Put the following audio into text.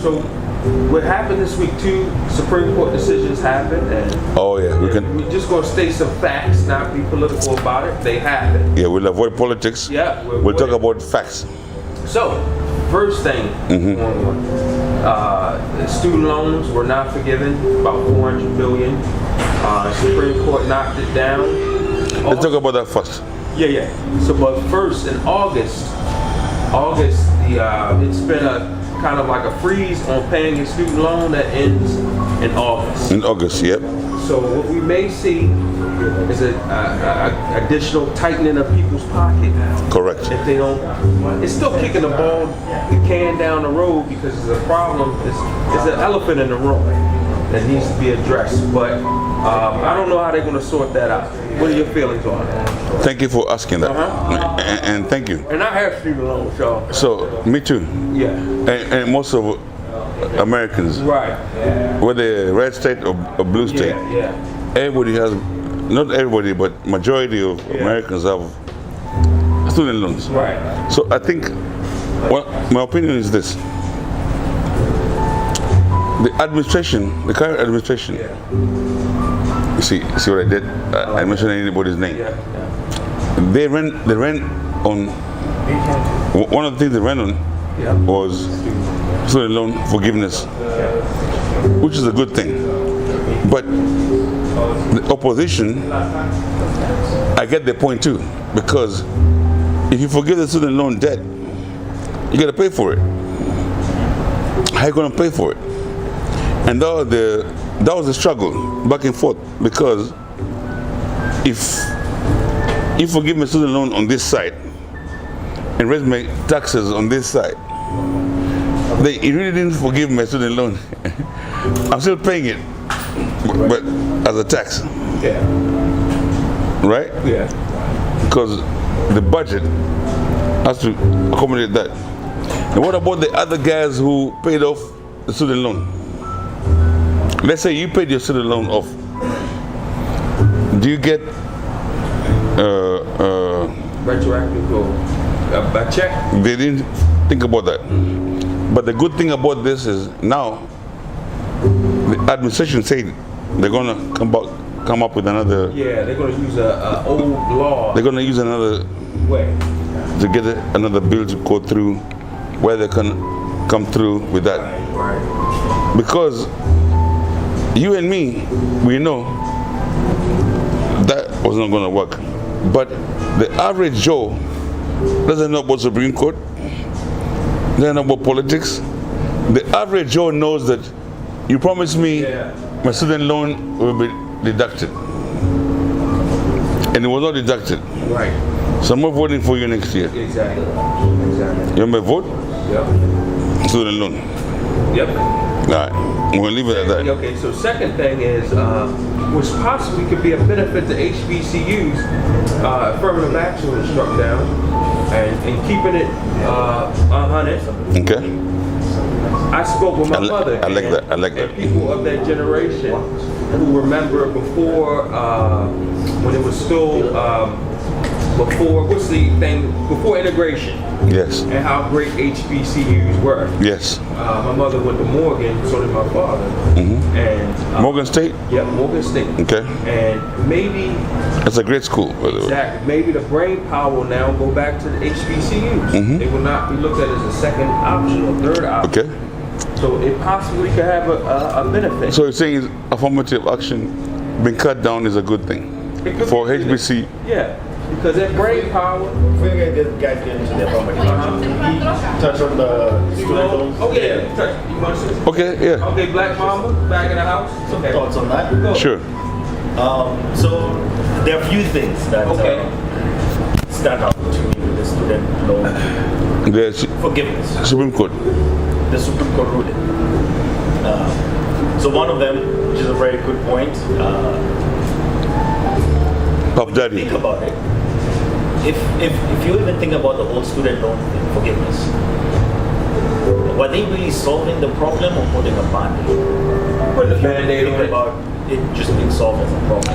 So what happened this week? 2 Supreme Court decisions happened, and Oh yeah, we're just gonna state some facts, not be political about it. They happened. Yeah, we'll avoid politics. Yeah, We'll talk about facts. So, first thing, student loans were not forgiven, about $400 billion. Supreme Court knocked it down. Let's talk about that first. Yeah. So, but first in August, it's been a kind of like a freeze on paying your student loan that ends in August. In August, yep. So what we may see is a additional tightening of people's pocket. Correct. If they don't, it's still kicking the can down the road because it's a problem. It's an elephant in the room that needs to be addressed. But I don't know how they're going to sort that out. What are your feelings on that? Thank you for asking that. And thank you. And I have student loans, y'all. So, me too. Yeah. And most of Americans, Right. whether red state or blue state, Yeah. everybody has, not everybody, but majority of Americans have student loans. Right. So I think, well, my opinion is this. The administration, the current administration, you see what I did? I mentioned anybody's name. Yeah. They ran on, one of the things they ran on was student loan forgiveness, which is a good thing. But the opposition, I get their point too, because if you forgive the student loan debt, you got to pay for it. How are you going to pay for it? And that was the struggle back and forth, because if you forgive my student loan on this side and raise my taxes on this side, you really didn't forgive my student loan. I'm still paying it, but as a tax. Yeah. Right? Yeah. Because the budget has to accommodate that. And what about the other guys who paid off the student loan? Let's say you paid your student loan off. Do you get Retroactive or a check? They didn't think about that. But the good thing about this is now the administration said they're gonna come up with another. Yeah, they're gonna use a old law. They're gonna use another way to get another bill to go through where they can come through with that. Right. Because you and me, we know that was not gonna work. But the average Joe doesn't know about Supreme Court, doesn't know about politics. The average Joe knows that you promised me my student loan will be deducted. And it was not deducted. Right. So I'm not voting for you next year. Exactly. You want my vote? Yep. Student loan. Yep. All right. I'm going to leave it at that. Okay, so second thing is, which possibly could be a benefit to HBCUs, affirmative action was struck down, and keeping it 100. Okay. I spoke with my mother. I like that. I like that. And people of that generation who remember before, when it was still, before integration. Yes. And how great HBCUs were. Yes. My mother went to Morgan, so did my father. And Morgan State? Yeah, Morgan State. Okay. And maybe that's a great school, by the way. Exactly. Maybe the brain power will now go back to the HBCUs. They will not be looked at as a second option or third option. Okay. So it possibly could have a benefit. So you're saying affirmative action being cut down is a good thing for HBC? Yeah. Because that brain power. Before you guys get into the affirmative action, can we touch on the student loans? Oh yeah, touch. You want to say? Okay, yeah. Okay, Black Mama, back in the house. Some thoughts on that? Go. Sure. So there are a few things that stand out to me with the student loan The forgiveness. Supreme Court. The Supreme Court ruling. So one of them, which is a very good point, Puff Daddy. think about it. If you even think about the whole student loan forgiveness, were they really solving the problem or putting a band-aid? Put the band-aid on it. About it just being solved as a problem.